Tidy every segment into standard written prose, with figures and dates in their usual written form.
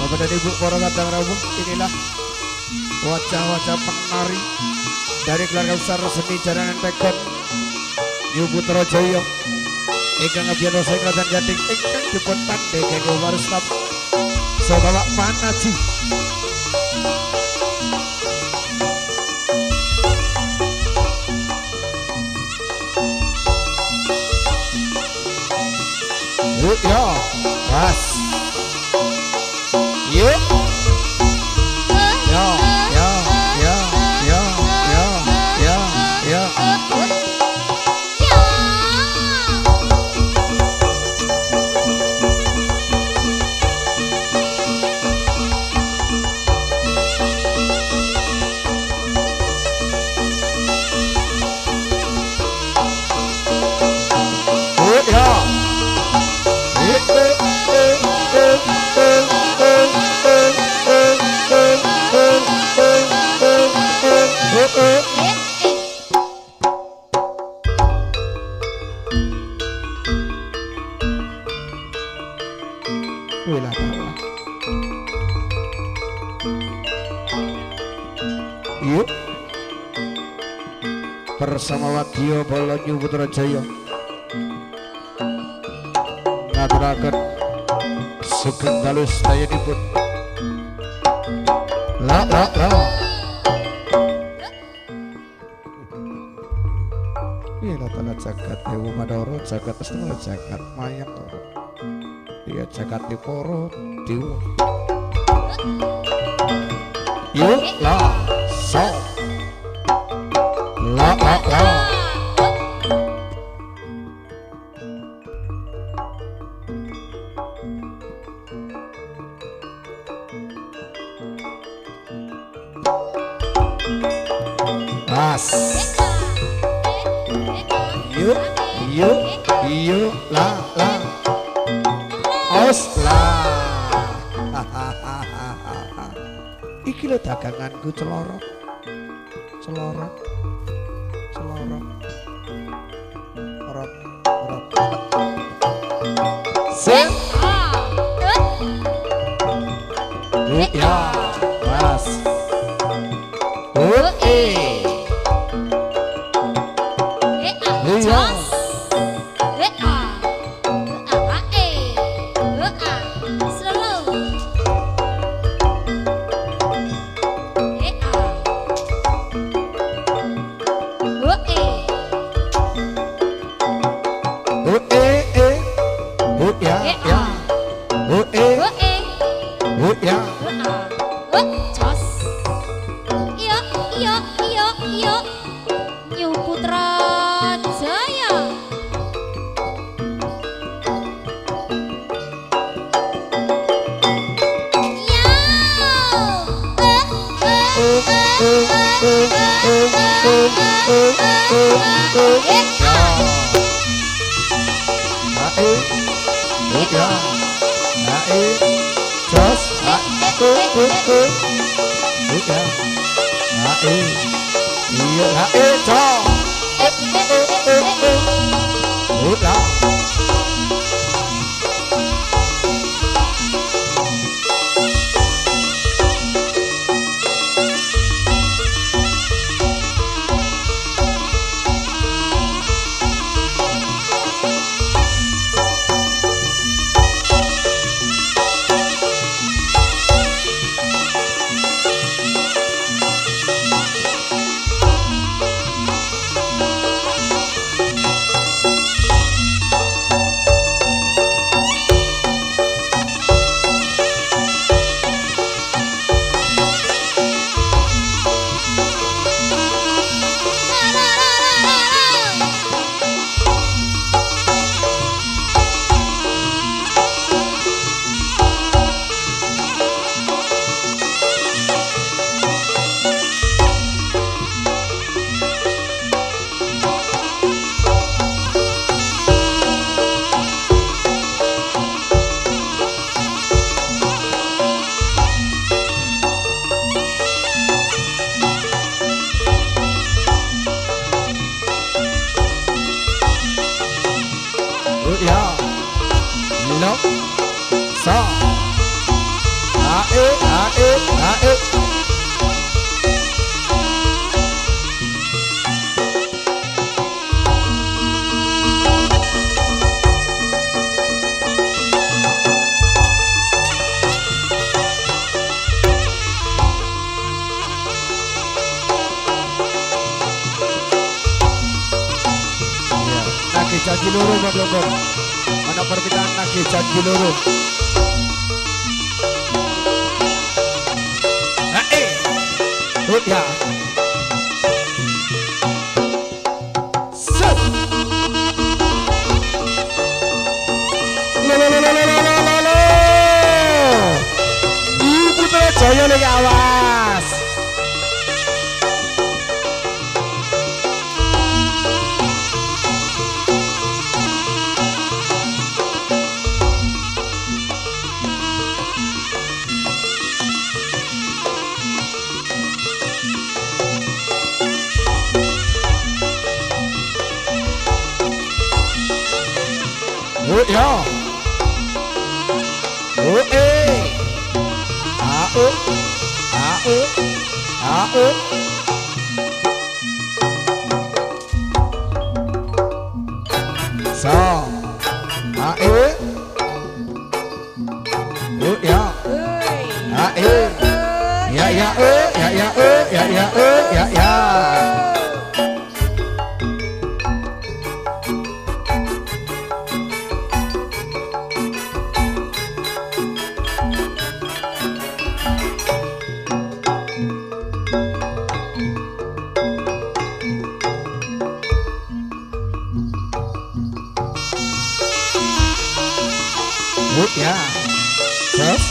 Bapak dan Ibu para ladang rawuh, inilah wajah-wajah penari dari keluarga besar seni jaranan Pekon New Putra Jaya ingkang ngabiyana saking Krajan Gading ingkang dipun pandhe kangge warisnam saha Bapak Manaji. Yuk ya, pas. Yeah. Yuk bersama Wagio Bolo New Putra Jaya ngaturaken sugeng dalus dayanipun la ila tala jagat dewa madara jagat astana jagat mayang ya jagat diporo dewa yuk la so la pas yuk la osla iki lho daganganku celorok sip ya pas Iya New Putra Jaya. ya lo sa ae ae Nagih janji loro Mandokon. Ana permintaan nagih janji loro. Ya. Set. Lo. Ibu Putra Jaya lagi awas. Ya. Ao. Sa. Ae. Ya. Ae. Ya. Ya. Ses.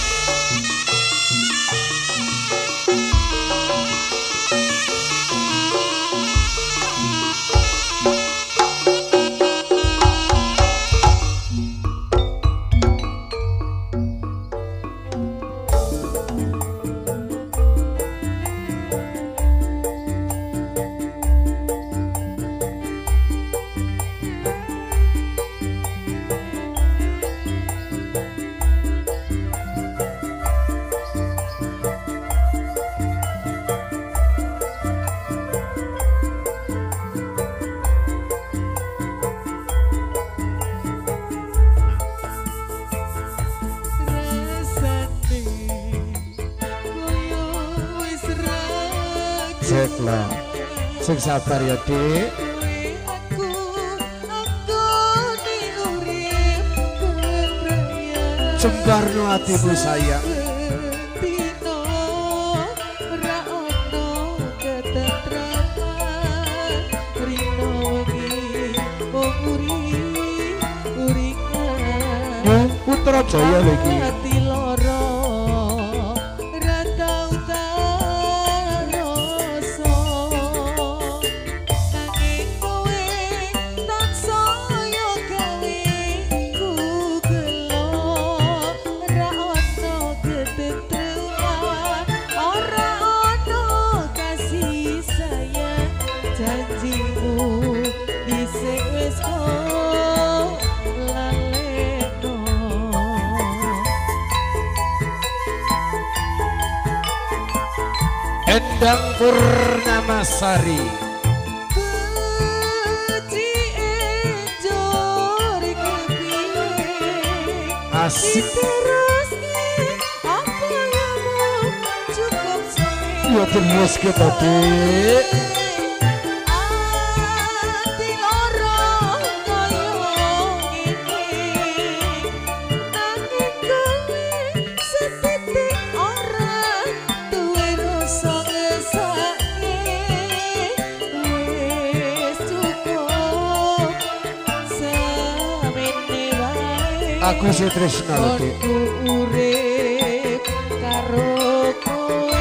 Ceklah, sing sabar ya Dik. Cembarno hatimu sayang. Putra Jaya lagi. Endang Purnamasari asik ya terus kita Dik. Aku si Trisna lho Dik. Urip karo kowe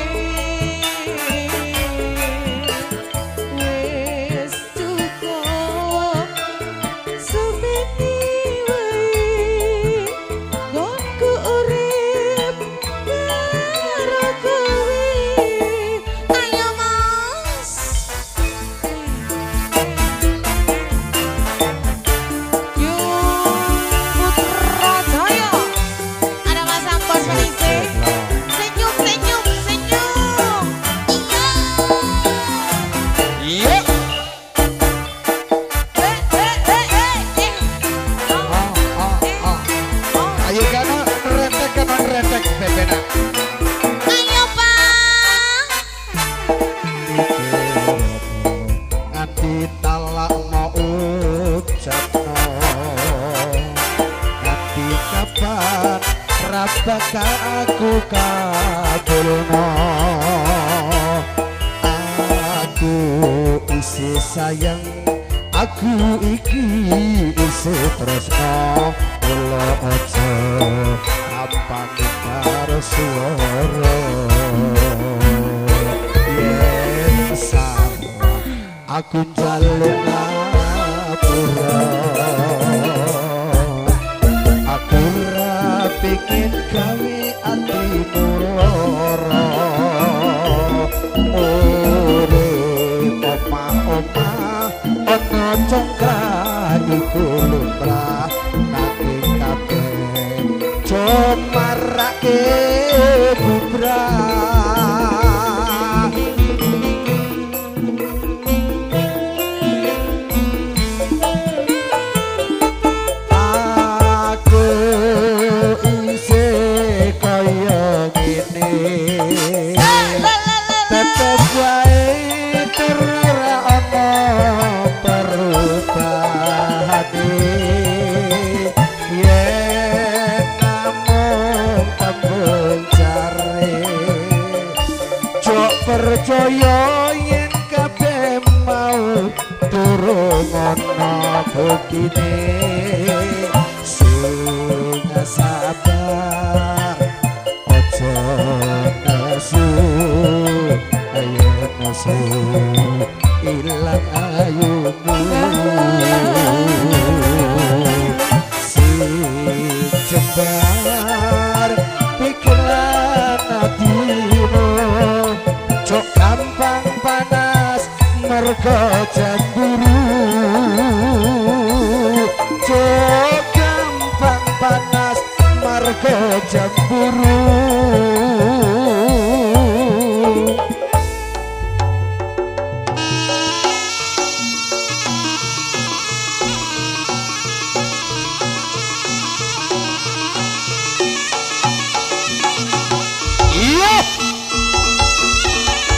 wis cukup semene wae nggonku urip karo kowe. Ayo Mas. Yo ora bakal aku kabulno. Aku isi sayang, aku iki isi tresno. Kula aja kampani karo swara. Yen salah aku njaluk ngapura. Aku ora pengin gawe atimu lara. Urip omah-omah ana congkrang iku lumrah, nanging kabeh jomarake bubrah. Aku isih kaya ngene, tetep wae ora ana perubahane. Yen namung tembung jare, jok percaya yen kabeh mau durung ana buktine. Sing sabar aja nesu, ayo nesu ilang ayumu. Sing jembar pikiran hatimu, cok gampang panas mergo cemburu. Cok gampang panas mergo cemburu. Iya,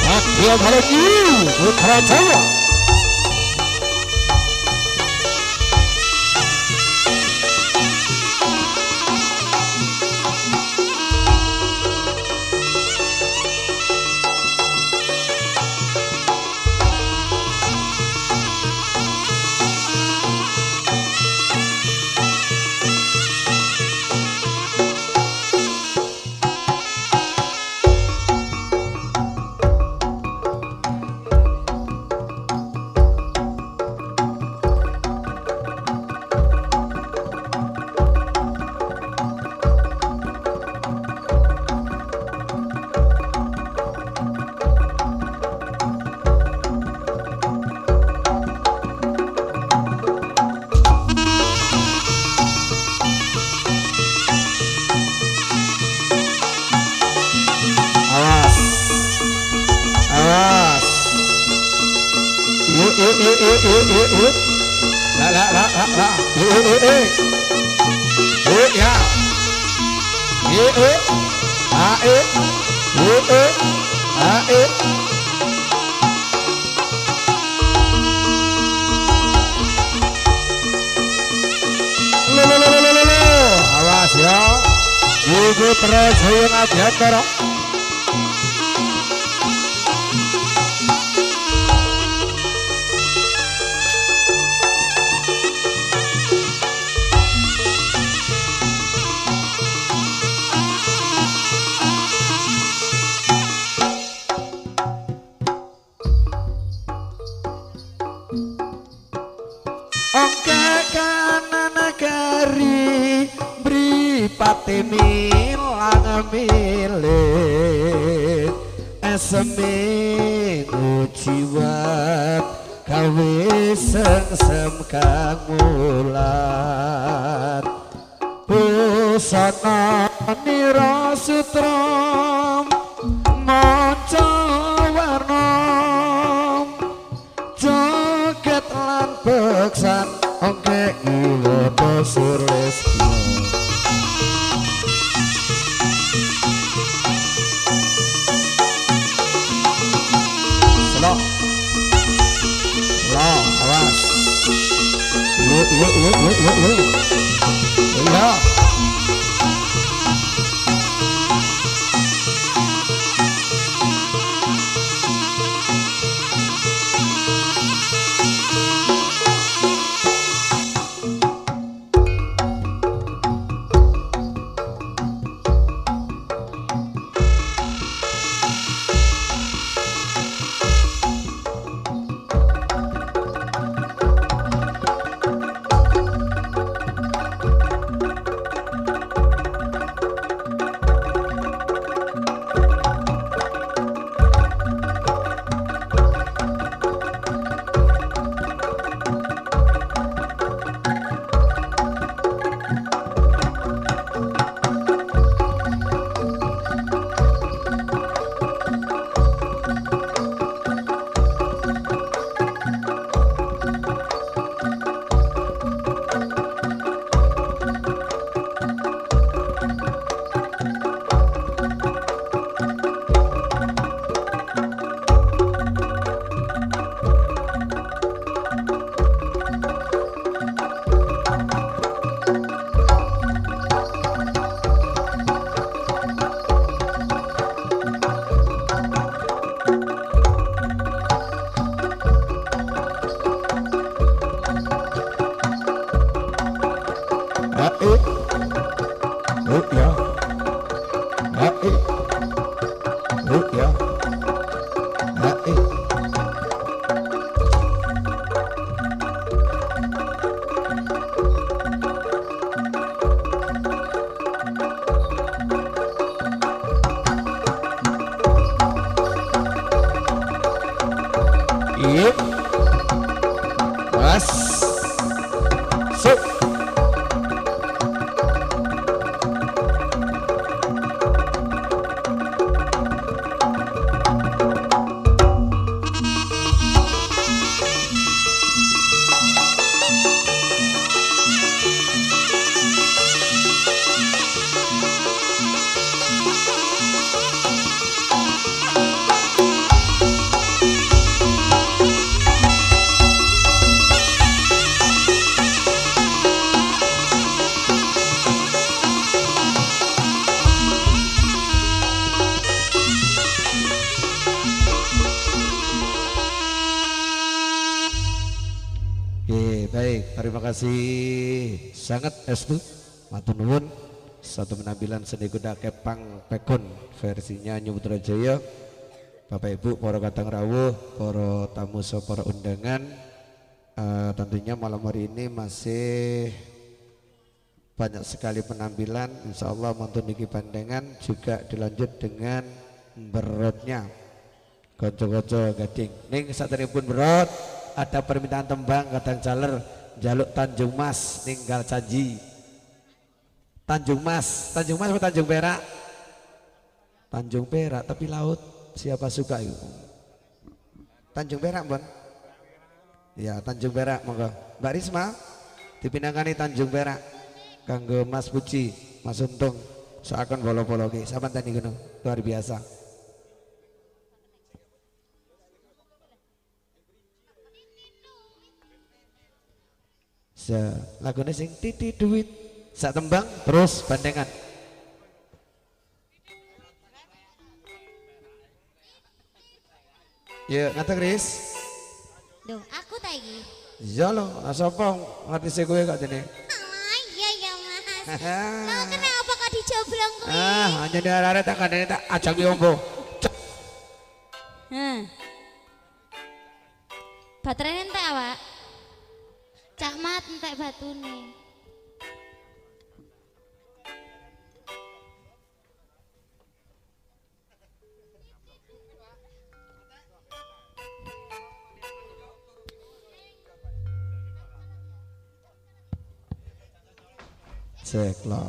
Satria Balaji Putra Jawa. Awas ya, ibu terus yang aja terus. Oke kanan kari mripate milang milik seminggu jiwat gawe sengsem kang mulat busana nira sutra maca warna joget lan beksan oke iwoto surlesno. Awas. Yuk. Ya. terima kasih sangat Estu. Matur nuwun. Satu penampilan seni kuda kepang pekun versinya New Putra Jaya. Bapak Ibu, para kadang rawuh, para tamu, para undangan, tentunya malam hari ini masih banyak sekali penampilan. Insya Allah mantun niki pandangan juga dilanjut dengan berotnya goco-goco gading. Ning sateripun berot ada permintaan tembang kadang jaler jaluk Tanjung Mas ninggal janji. Tanjung Mas atau Tanjung Perak? Tanjung Perak tapi laut, siapa suka itu? Tanjung Perak Bon? Ya Tanjung Perak monggo. Mbak Risma dipindahkan Tanjung Perak kanggo Mas Puji, Mas Untung seakan bolo-bolo ki sampean tadi ngono luar biasa. Lagune sing titi duit sak tembang terus bandengan. Ya ngata Kris. Duh, aku ta iki. Iya lho, sapa ngerti kowe kok dene. Ah, iya ya Mas. Lah kenapa kok dijoblong kowe? Hanya di arek tak kandene tak ajangi ombo. Baterainya entek awak. Cak Mat entek batune. Cek lo,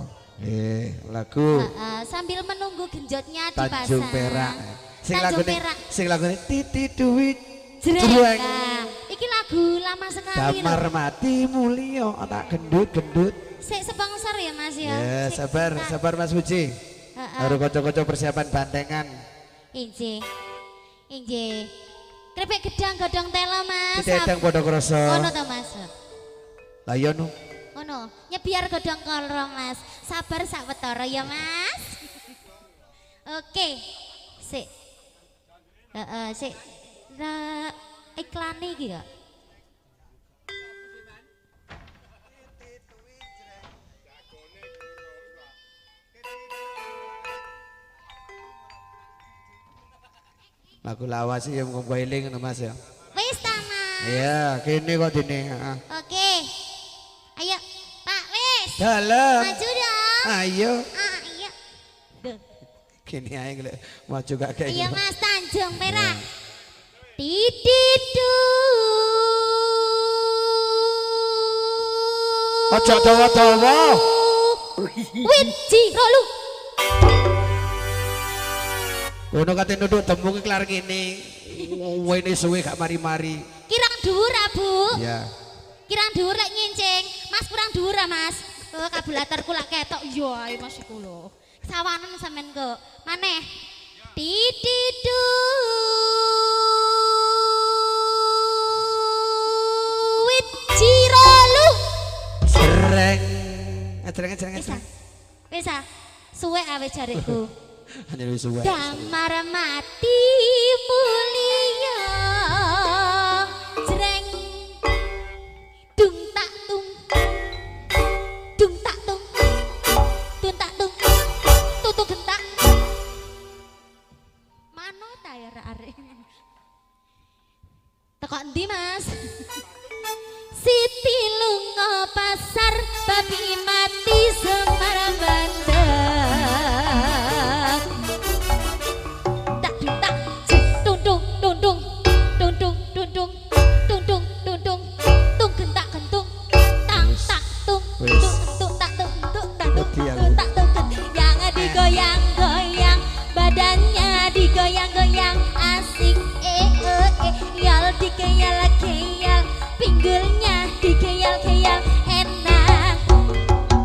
lagu sambil menunggu genjotnya dipasang. Tanjung Perak. Sing lagu ini titi duit jreng. Iki lagu lama sekali. Damar mati mulio tak gendut. Sik sponsor ya Mas ya. Ya sabar Mas Puji. Baru kocok-kocok persiapan bandengan. Inje. Krepek gedang godong telo Mas. Dedeng padha krasa. Ngono to Mas. Lah iya no. Ngono, nyebiar godhong karo Mas. Sabar sak wetara ya Mas. Oke. Sik. Sik. Ra iklan iki kok. Lagu lawas ya mung eling ngono Mas ya. Wis ta Mas. Iya, kene kok dene, Oke. Ayo, Pak wis. Dalem. Maju dong. Ayo. Ayo. Kene ae golek maju gak kayak Iya gitu. Mas Tanjung Perak. Titidu. Ojo dawa-dawa. Wiji rolu. Ono kate nunduk tembung kelar ngene. Wene suwe gak mari-mari. Kirang dhuwur ah, Bu. Ya. Kirang dhuwur lek nyincing. Mas kurang dhuwur ah, Mas. Kabulaterku lak ketok. Yo ae Mas iku lho. Sawanen sampean kok. Maneh. Titidu. Wiji rolu. Jreng. Jreng. Wis ah. Suwe awe jareku. Hanya wis suwe. Damar mati mulia jreng dung tak tung tun tak tung tutu gentak mano ta ya arek teko endi Mas Siti lunga pasar babi mati Semar bandar tak tak tung gentak gentung tang tak tung tak tung tak tung yang digoyang-goyang badannya digoyang-goyang asik yal dikeyal-keyal pinggulnya dikeyal-keyal enak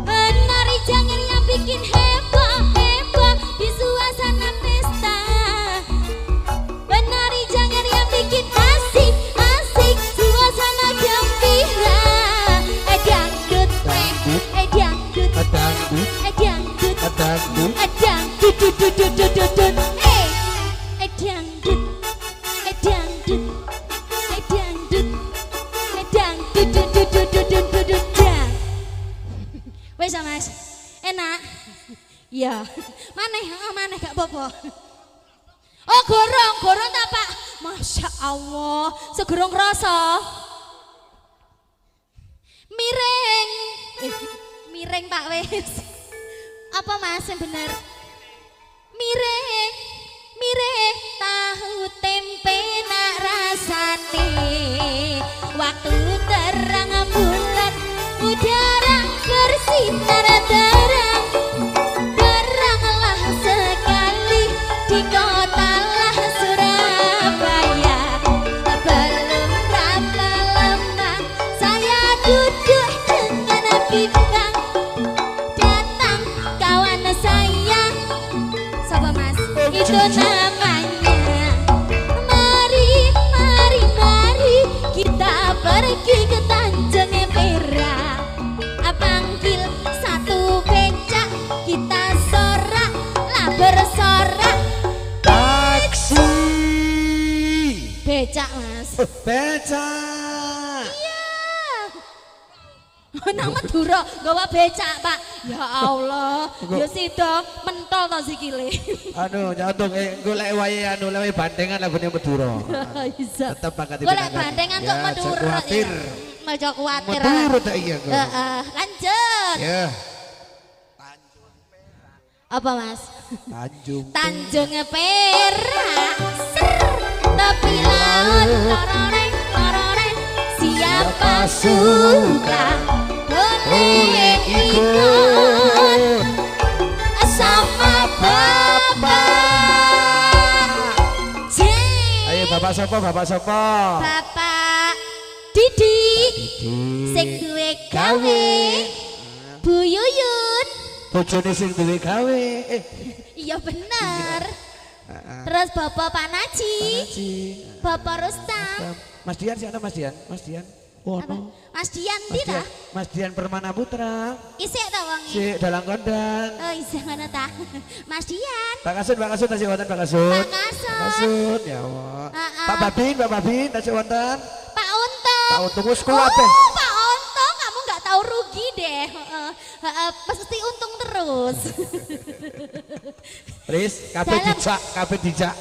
menari jangan yang bikin heboh di suasana pesta menari jangan yang bikin asik suasana gembira dangdut dangdut dangdut Wis ah, Mas. Enak. Iya. Maneh, maneh gak apa-apa. Oh, gorong ta, Pak? Masya Allah, segorong rasa. Miring. Miring, Pak, wis. Apa Mas yang bener? Miring. Miring tahu tempe nak rasane. Waktu terang bulan udara bersinar terang. Teranglah sekali di kota lah Surabaya. Belum berapa lama saya duduk dengan bimbang. Datang kawan saya. Sopo Mas? Itu namanya. Mari kita pergi ke Tanjung Perak. Panggil satu becak, kita sorak lah bersorak. Taksi. Becak Mas. Becak. Iya. Nang Madura gawa becak Pak. Ya Allah. Ya sida mentol to sikile. Anu jantung golek wae anu lewe bandengan lagune Madura. Bisa. Tetep pangkat Golek bandengan kok Madura. Kuatir. Aja kuatir. Madura tak iya kok. Lanjut. Ya. Apa Mas? Tanjung Perak. Ser. Tepi laut tororeng siapa suka boleh ikut sama bapak. Ayo bapak sopo, bapak sopo. Bapak Didi sing duwe gawe. Bu Yuyun. Bojone sing duwe gawe. Iya bener. Terus Bapak Pak Naji. Bapak Rustam. Mas Dian siapa Mas Dian? Mas Dian. Oh no. Mas Dian tidak? Mas Dian Permana Putra. Isik ta wonge? Si dalang kondang. Oh isik ngono ta. Mas Dian. Pak Kasut tasih wonten Pak Kasut. Pak Kasut. Pak Kasut ya Allah. Pak Babin tasih wonten. Pak Untung. Pak Untung wis kabeh. Oh, Pak Untung, kamu nggak tahu rugi deh. Pasti untung terus. Riz, kabeh Dalam. dijak, kabeh dijak.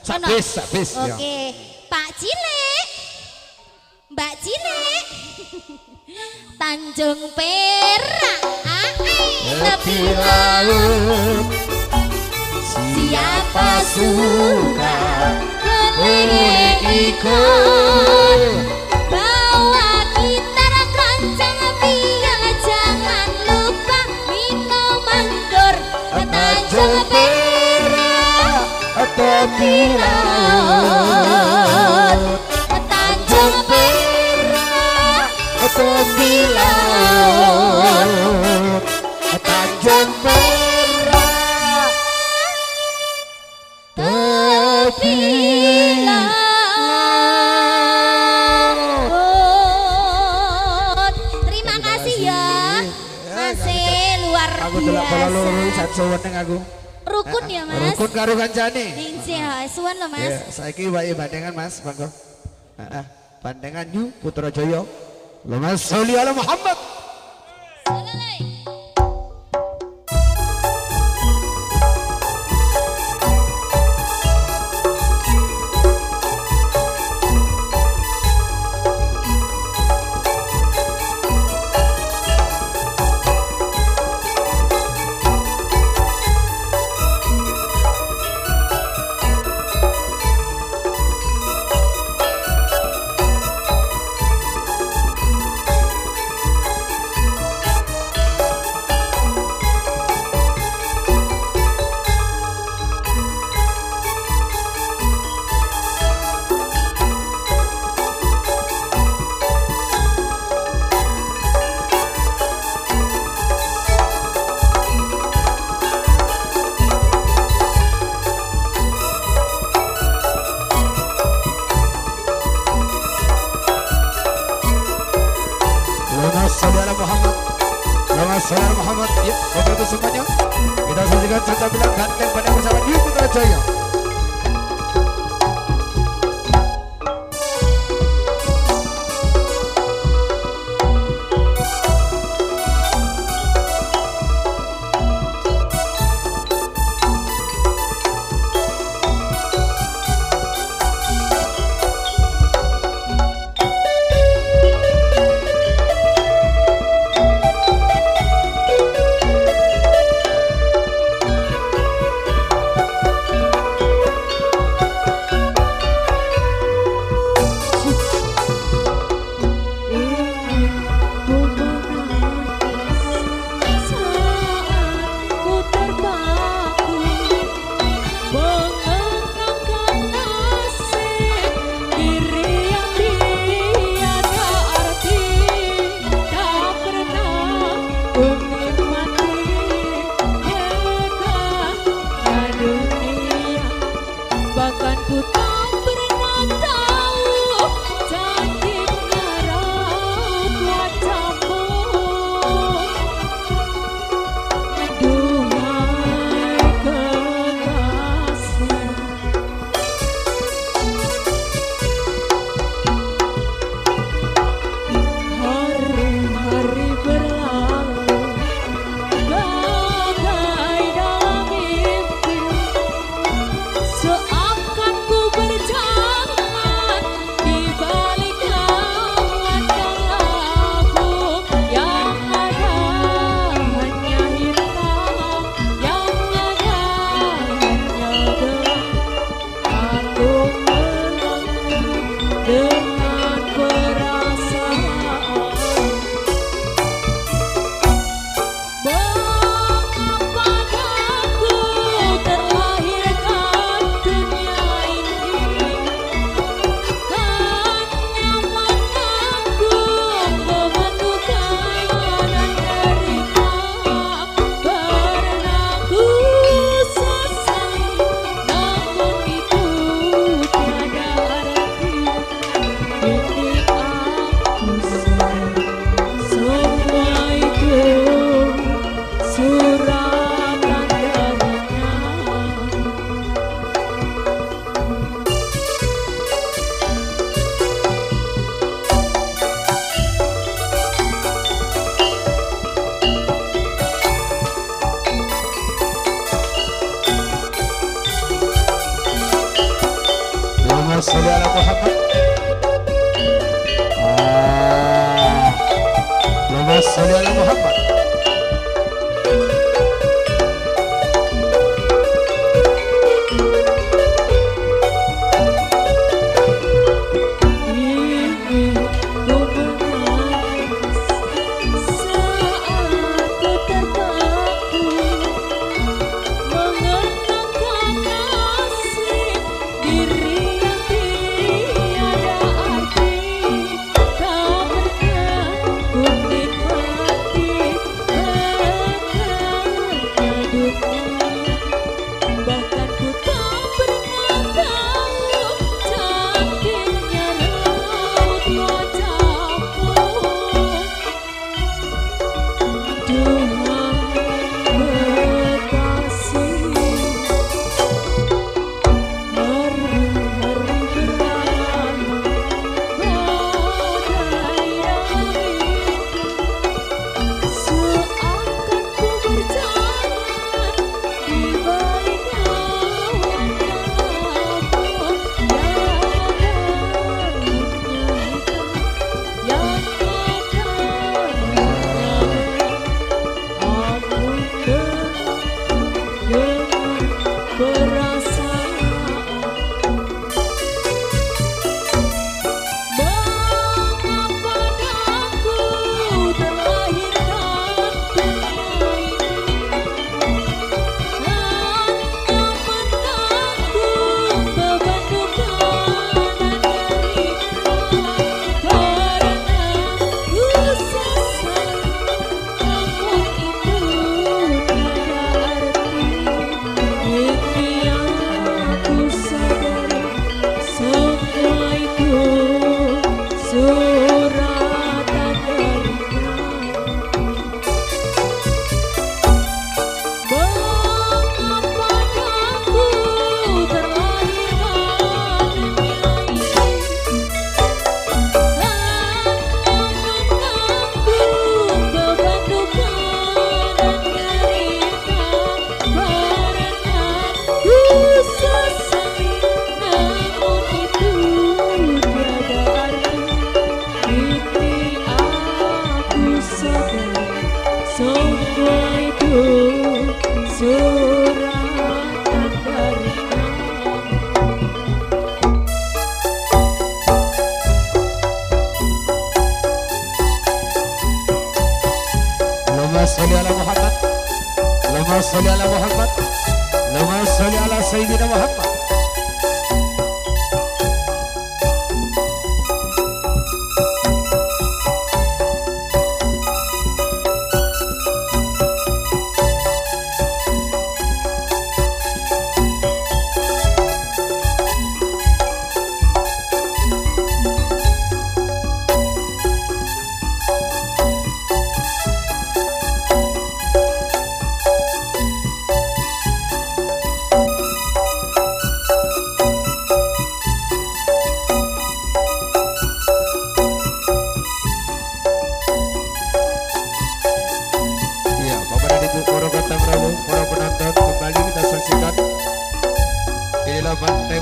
Ono. Sak bis ya. Oke, Pak Cilik. Mbak Cilik. Tanjung Perak. Tepi laut. Siapa suka boleh ikut. Bawa gitar keroncong piang, jangan lupa minum anggur. Tanjung Perak tepi laut. Tanjung Perak tepi laut. Tanjung Perak tepi laut. Terima kasih ya. Masih luar Aku delok bola loro biasa. sak suweneng aku. Rukun ya Mas. Rukun karo kancane. Ningsih ya, suwun lho Mas. Ya, saiki wae bandengan Mas, monggo. Heeh. Bandengan Yu Putrajaya. Allahumma sholli ala Muhammad. Selesai. Saudara Muhammad, saudara Muhammad, ya, untuk itu semuanya kita saksikan cerita bilang ganteng pada bersama Yu Putrajaya. sholli ala Muhammad. Allahumma sholli ala Muhammad. sholli ala Muhammad. Allahumma sholli ala Muhammad. Allahumma sholli ala Sayyidina Muhammad.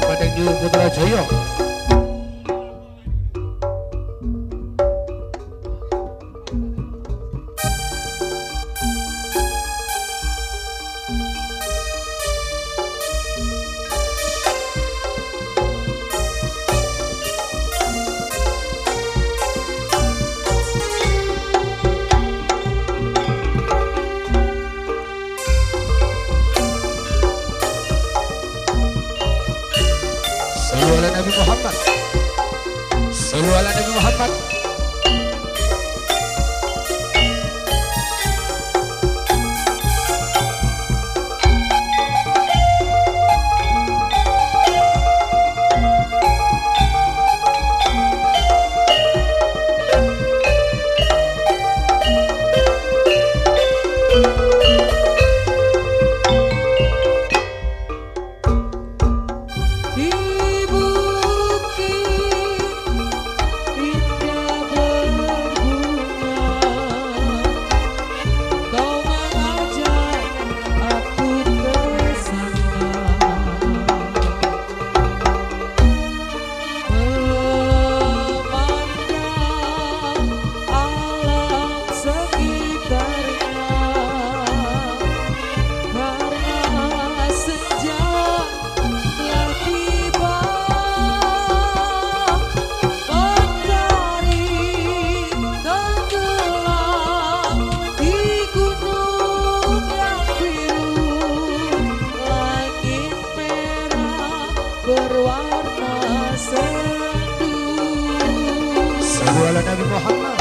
Banteng New Putrajaya. Sallu ala Nabi Muhammad. Sallu ala Nabi Muhammad. Di bukit indah Muhammad.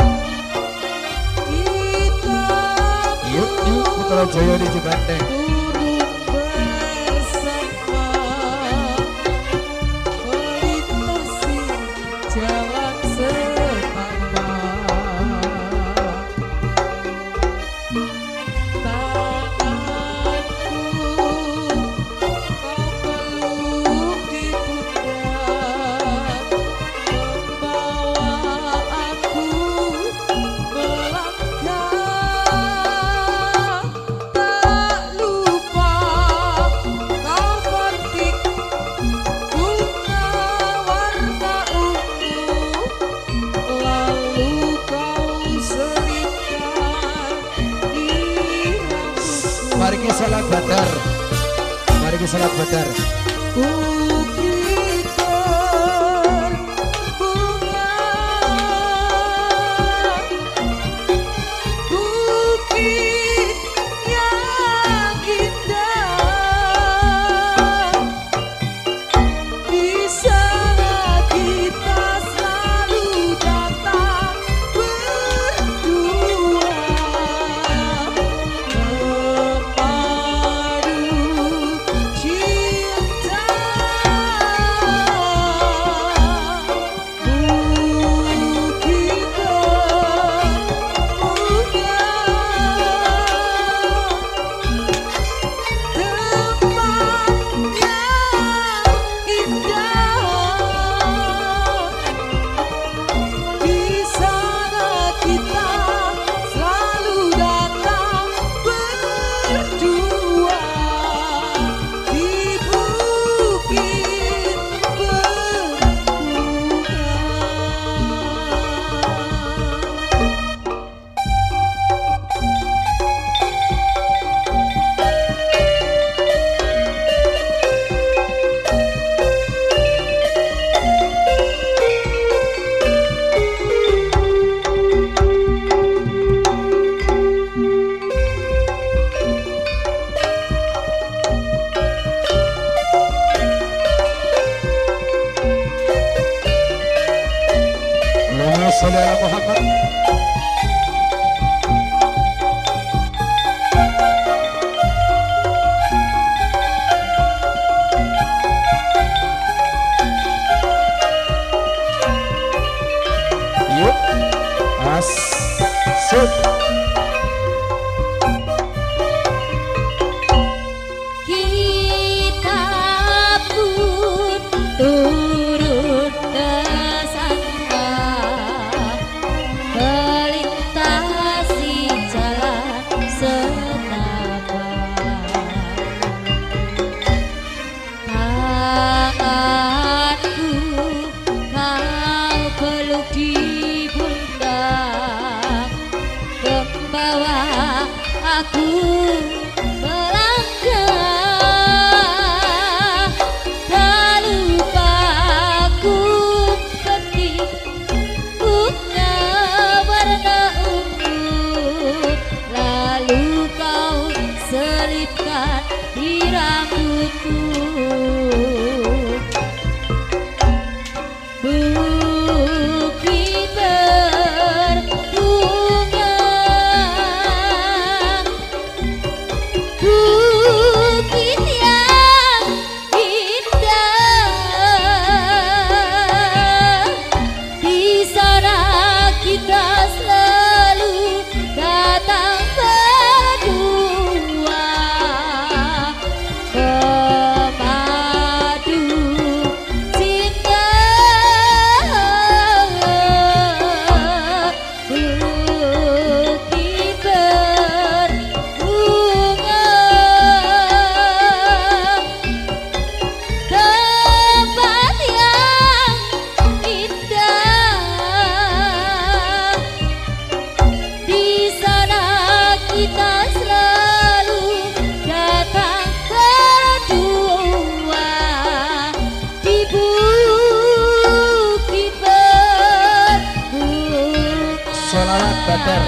Kita Yuk Putra Jaya di Cibandeng. turut bersama melintasi jalan setapak. Tanganku kau peluk di pundak, membawa aku melangkah. Tak lupa kau petik bunga warna ungu, lalu kau selipkan di rambutku. Mari kita salat badar. Mari kita salat badar. Bukit berbunga, bukit yang indah, di sana kita selalu datang berdua, memadu cinta. Bukit Allahumma sholli ala Muhammad. Yuk, asik. Kita pun turut ke sana, melintasi jalan setapak. Tanganku kau peluk di pundak, membawa aku melangkah. Tak lupa aku petik bunga warna ungu, lalu kau selipkan di rambutku. Bukit berbunga, bukit yang indah, di sana kita selalu datang berdua, memadu cinta. Bukit berbunga, tempat yang indah, di sana kita selalu datang berdua, di bukit berbunga. Sholawat badar.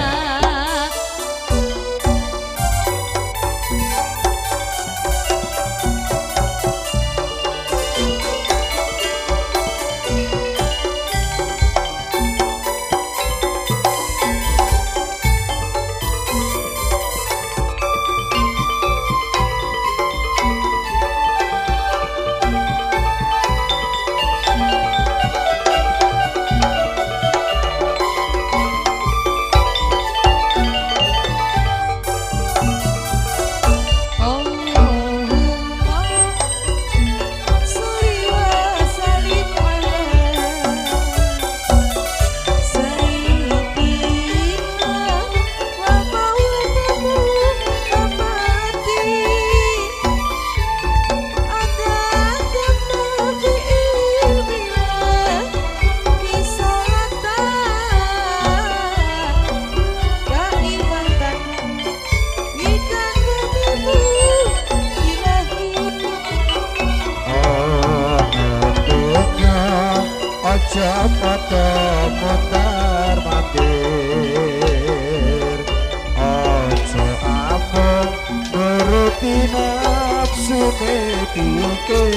pikir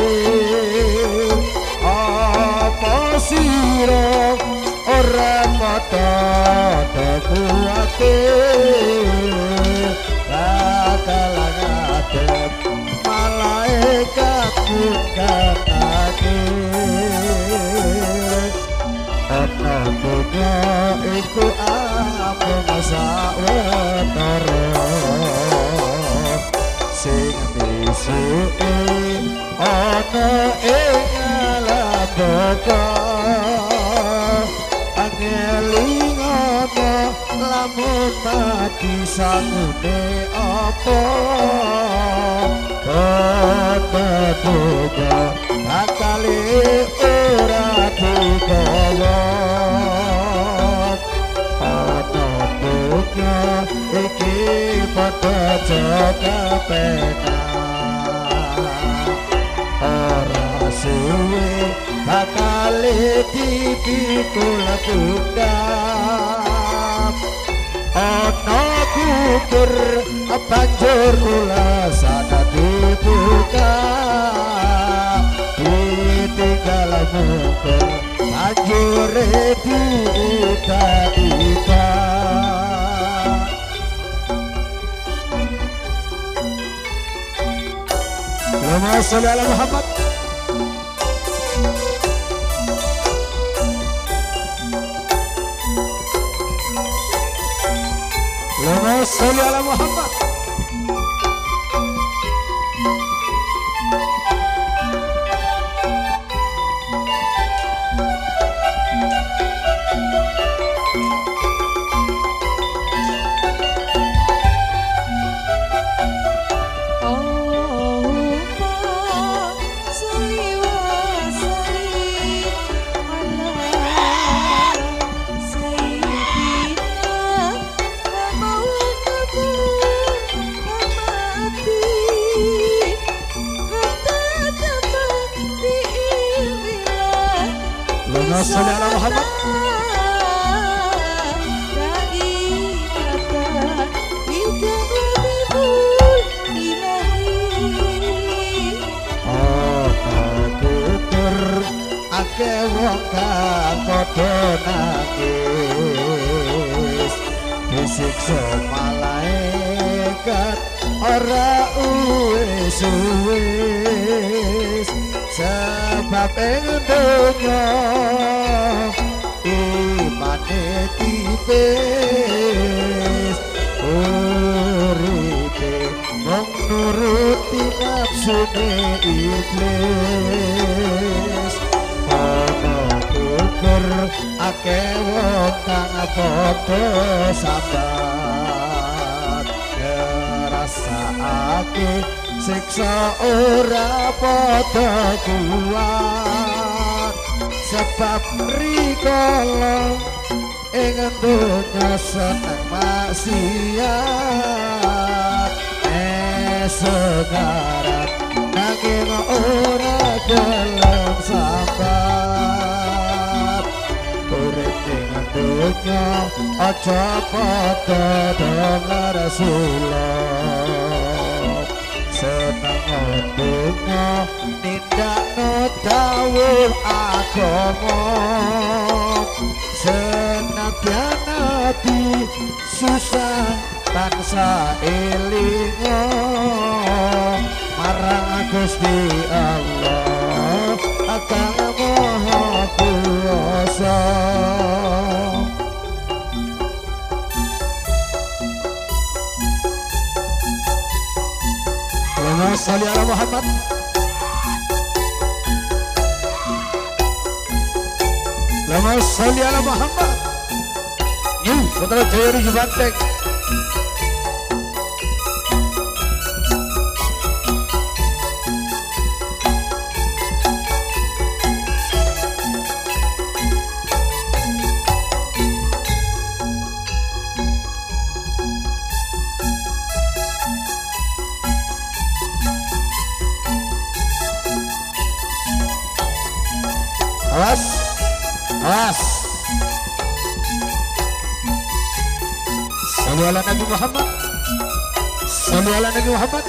apa sira ora padha kuwatir bakalan ngadep malaikat mungkatake ana dunya iku amung sawetara sing disuke ana ing labaka angeling ana lamun mati sangune apa Boga akale ora digawa ana dunya iki padha jaga ora suwe akale dipikul budam ana kubur banjur ulasana dibuka ditinggal mungkur banjur diita-ita Allahumma sholli ala Muhammad Allahumma sholli ala Muhammad Allahumma sholli ala Muhammad Ake wong kang padha nangis disiksa malaikat ora uwis sebab ing donya imane tipis uripe mung nuruti nafsune iblis akeh wong kang padha sabar ngrasakake siksa ora padha kuat sebab rikala ing donya seneng maksiat sekarang nanging ora gelem sabar urip ning donya aja padha dengar sulap seneng donya nindakno dawuh agama senadyan ati susah tansah elingo marang Gusti Allah Kang Maha Kuwasa Allahumma sholli ala Muhammad Allahumma sholli ala Muhammad Yuk, Putra Jaya di Banteng Awas, awas. Sallu ala Nabi Muhammad. Sallu ala Nabi Muhammad.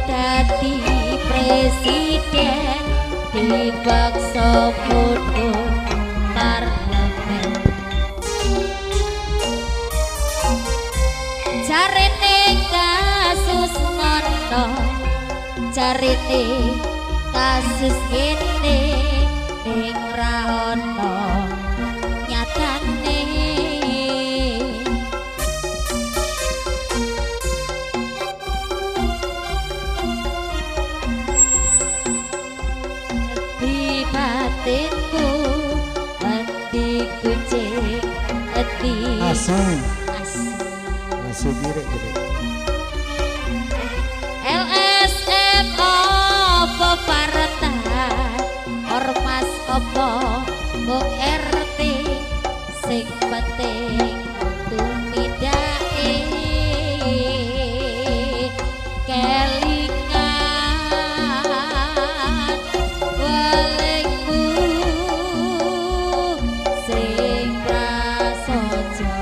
dadi presiden dipaksa mundur parlemen. Jarene kasus ngono, jarene kasus gini ning ra ono nyatane. Di batinku hati kucing hati Asu asu. Asu girik. LSM apa partai ormas apa Bung RT sing penting tumidake kelingan welingku sing prasaja.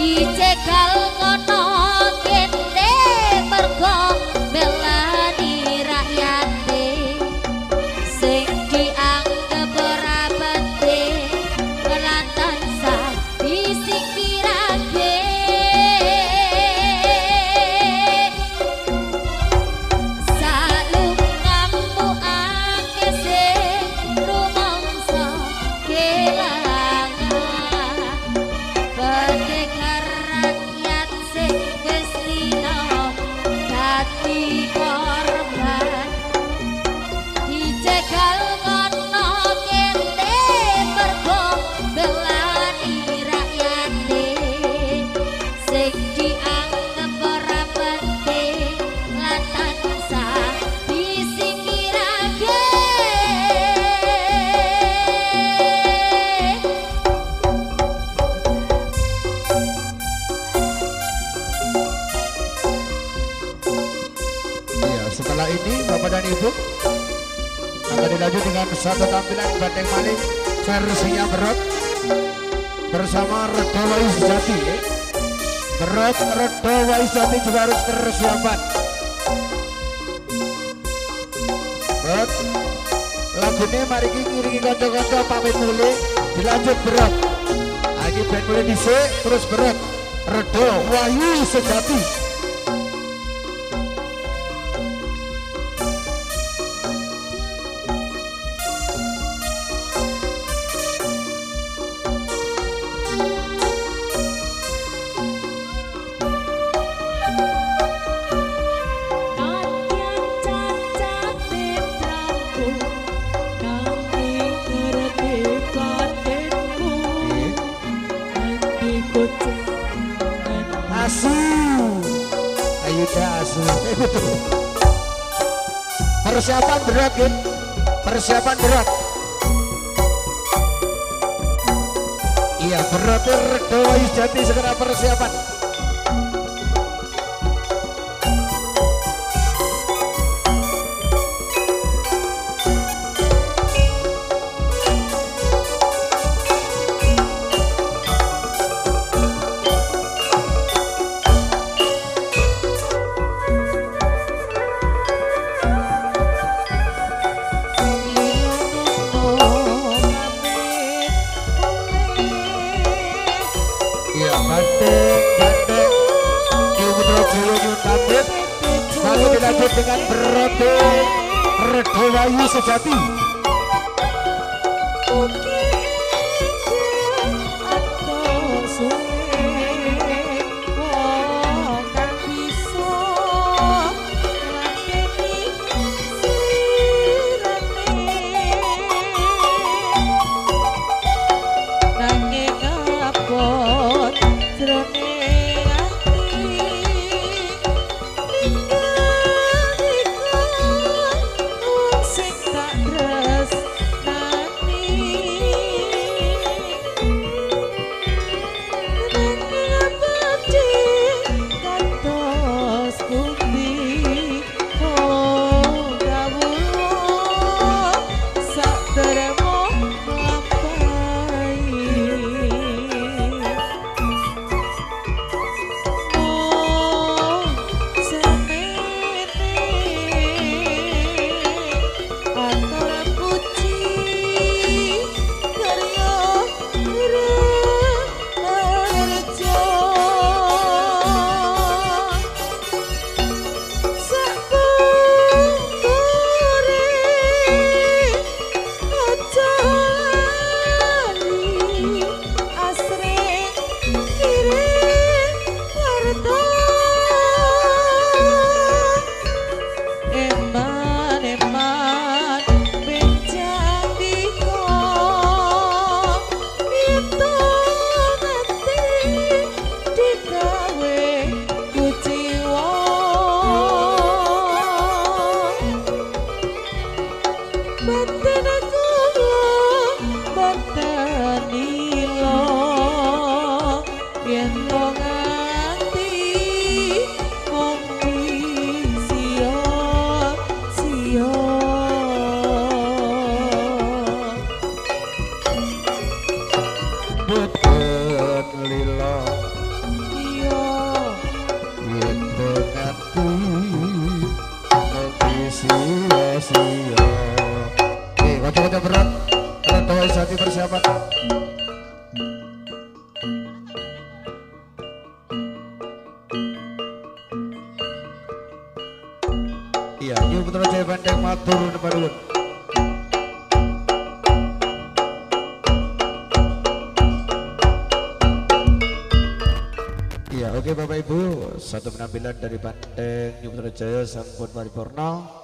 Dicegal ngono kene mergo belani rakyate sing dianggep ora penting lan tansah disingkirake. Salunganmu akeh sing rumangsa kelangan pendekar rakyat sing wis lina dadi korban dicegal ngono kene mergo belani rakyate sing dianggep ora penting lan tansah disingkirake. Iya, setelah ini Bapak dan Ibu akan dilanjut dengan satu tampilan Banteng Maling versinya Berot bersama Redo Wais Jati. Berot, Redo Wais Jati juga harus persiapan. Berot, lagu ini mari ngiringi kanca-kanca pamit mulai dilanjut Berot. Lagi band mulai dhisik terus Berot, Redo Wais Sejati. Kadang cacat bedraku, nanging ngerti batinku. Nanti kucing Asu, ayo dah asu. Persiapan berat, Gin. Persiapan berat. Iya, berat Redo Wais Jati segera persiapan. Iya, Banteng Ibu Trojoyo Nyuntabit. Lalu dilanjut dengan Redo Wais Sejati. matur nuwun. Ya, oke Bapak Ibu, satu penampilan dari Banteng New Putrajaya sampun paripurna.